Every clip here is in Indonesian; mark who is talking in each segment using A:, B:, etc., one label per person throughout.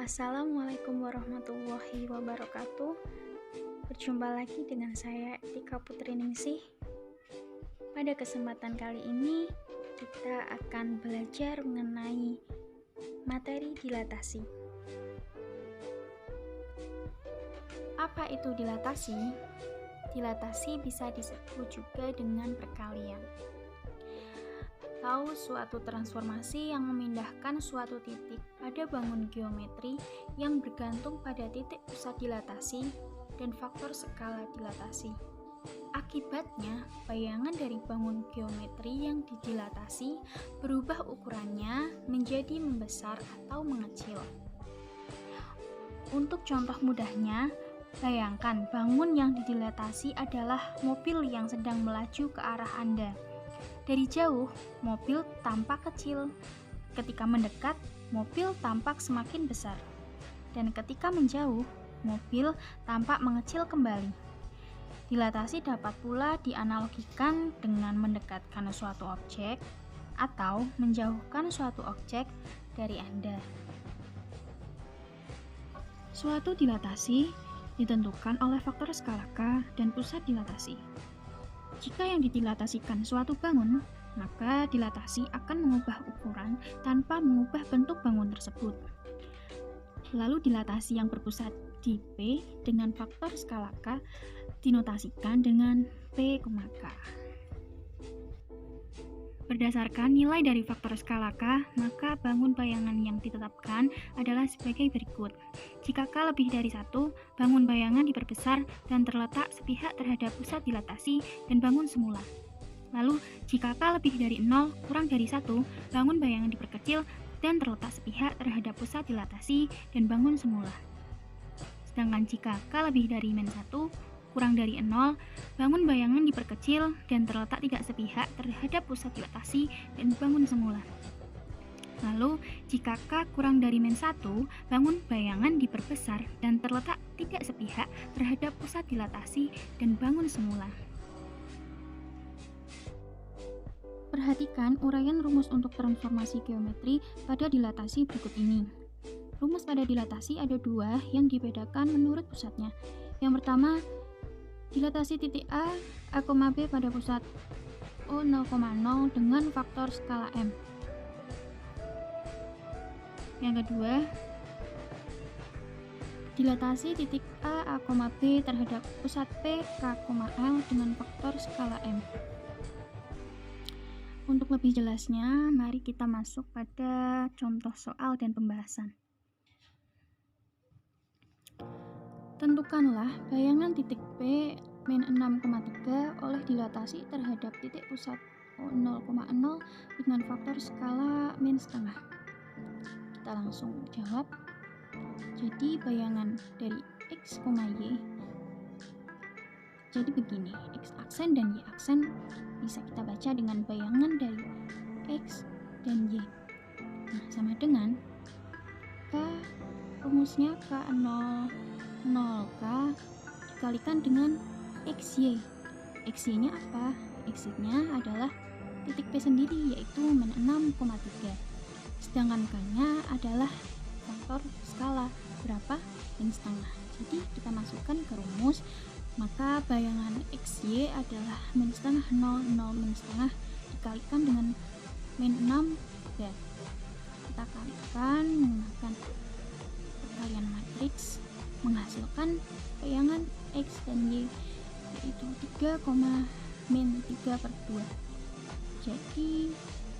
A: Assalamualaikum warahmatullahi wabarakatuh. Berjumpa lagi dengan saya Tika Putri Ningsih. Pada kesempatan kali ini kita akan belajar mengenai materi dilatasi. Apa itu dilatasi? Dilatasi bisa disebut juga dengan perkalian atau suatu transformasi yang memindahkan suatu titik pada bangun geometri yang bergantung pada titik pusat dilatasi dan faktor skala dilatasi. Akibatnya, bayangan dari bangun geometri yang didilatasi berubah ukurannya menjadi membesar atau mengecil. Untuk contoh mudahnya, bayangkan bangun yang didilatasi adalah mobil yang sedang melaju ke arah Anda. Dari jauh, mobil tampak kecil. Ketika mendekat, mobil tampak semakin besar. Dan ketika menjauh, mobil tampak mengecil kembali. Dilatasi dapat pula dianalogikan dengan mendekatkan suatu objek atau menjauhkan suatu objek dari Anda. Suatu dilatasi ditentukan oleh faktor skala K dan pusat dilatasi. Jika yang didilatasikan suatu bangun, maka dilatasi akan mengubah ukuran tanpa mengubah bentuk bangun tersebut. Lalu dilatasi yang berpusat di P dengan faktor skala K dinotasikan dengan P, K. Berdasarkan nilai dari faktor skala K, maka bangun bayangan yang ditetapkan adalah sebagai berikut. Jika K lebih dari 1, bangun bayangan diperbesar dan terletak sepihak terhadap pusat dilatasi dan bangun semula. Lalu, jika K lebih dari 0 kurang dari 1, bangun bayangan diperkecil dan terletak sepihak terhadap pusat dilatasi dan bangun semula. Sedangkan jika K lebih dari -1 kurang dari 0, bangun bayangan diperkecil dan terletak tidak sepihak terhadap pusat dilatasi dan bangun semula. Lalu, jika K kurang dari -1, bangun bayangan diperbesar dan terletak tidak sepihak terhadap pusat dilatasi dan bangun semula. Perhatikan uraian rumus untuk transformasi geometri pada dilatasi berikut ini. Rumus pada dilatasi ada dua yang dibedakan menurut pusatnya. Yang pertama, dilatasi titik A, B pada pusat O0,0 dengan faktor skala M. Yang kedua, dilatasi titik A, B terhadap pusat P, K, L dengan faktor skala M. Untuk lebih jelasnya, mari kita masuk pada contoh soal dan pembahasan. Tentukanlah bayangan titik P -6,3 oleh dilatasi terhadap titik pusat O0,0 dengan faktor skala -setengah. Kita langsung jawab. Jadi bayangan dari X, Y. Jadi begini, X aksen dan Y aksen bisa kita baca dengan bayangan dari X dan Y. Nah, sama dengan K, rumusnya K0 0K dikalikan dengan XY. XY-nya apa? XY-nya adalah titik P sendiri, yaitu -6,3. Sedangkan K-nya adalah faktor skala berapa? -setengah. Jadi kita masukkan ke rumus, maka bayangan XY adalah -setengah 0 setengah dikalikan dengan -6,3. Kita kalikan menggunakan perkalian matriks menghasilkan bayangan X dan Y, yaitu 3,-3/2. Jadi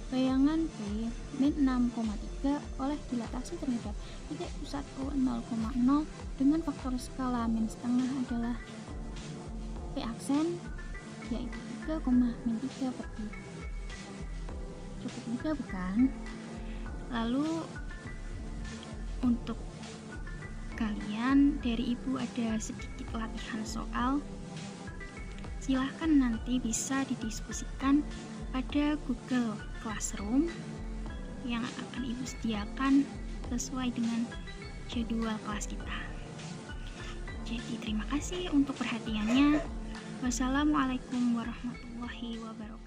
A: bayangan P -6,3 oleh dilatasi terhadap titik pusat O0,0 dengan faktor skala -setengah adalah P aksen, yaitu 3,-3/2. Cukup mudah bukan? Lalu untuk kalian, dari ibu ada sedikit latihan soal. Silahkan nanti bisa didiskusikan pada Google Classroom yang akan ibu sediakan sesuai dengan jadwal kelas kita. Jadi terima kasih untuk perhatiannya. Wassalamualaikum warahmatullahi wabarakatuh.